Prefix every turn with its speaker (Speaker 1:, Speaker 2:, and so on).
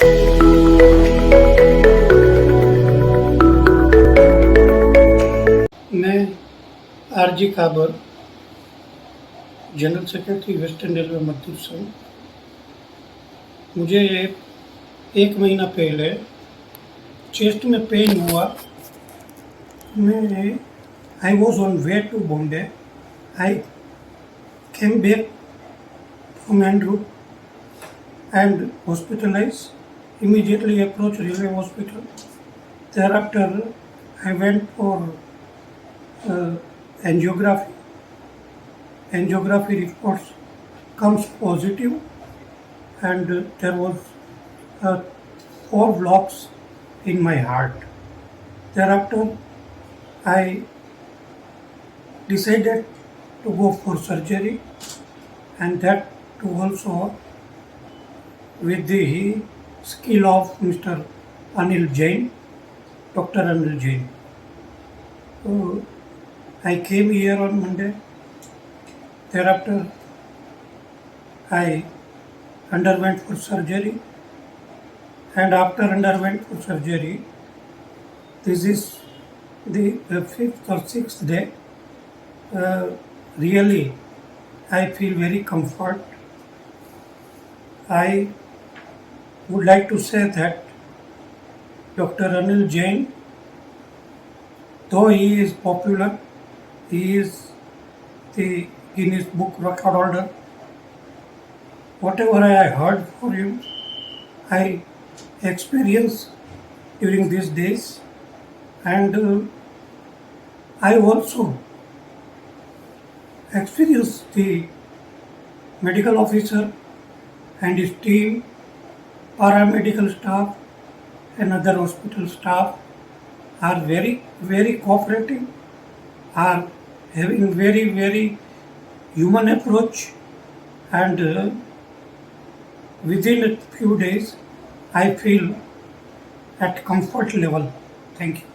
Speaker 1: मैं आरजी काबर, general secretary western railway मजदूर संघ। मुझे एक महीना पहले चेस्ट में पेन हुआ। मैं I was on way to Bombay. I came back from Andrew and hospitalized. Immediately approached railway hospital. Thereafter, I went for angiography. Angiography reports comes positive, and there was 4 blocks in my heart. Thereafter, I decided to go for surgery, and that too also with the skill of Mr. Anil Jain, Dr. Anil Jain. So I came here on Monday. Thereafter, I underwent for surgery, and after underwent for surgery, this is the 5th or 6th day. Really, I feel very comfort. I would like to say that Dr. Anil Jain, though he is popular, he is the Guinness Book record holder. Whatever I heard for him, I experienced during these days, and I also experienced the medical officer and his team, paramedical staff and other hospital staff are very, very cooperative, are having very, very human approach, and within a few days I feel at comfort level. Thank you.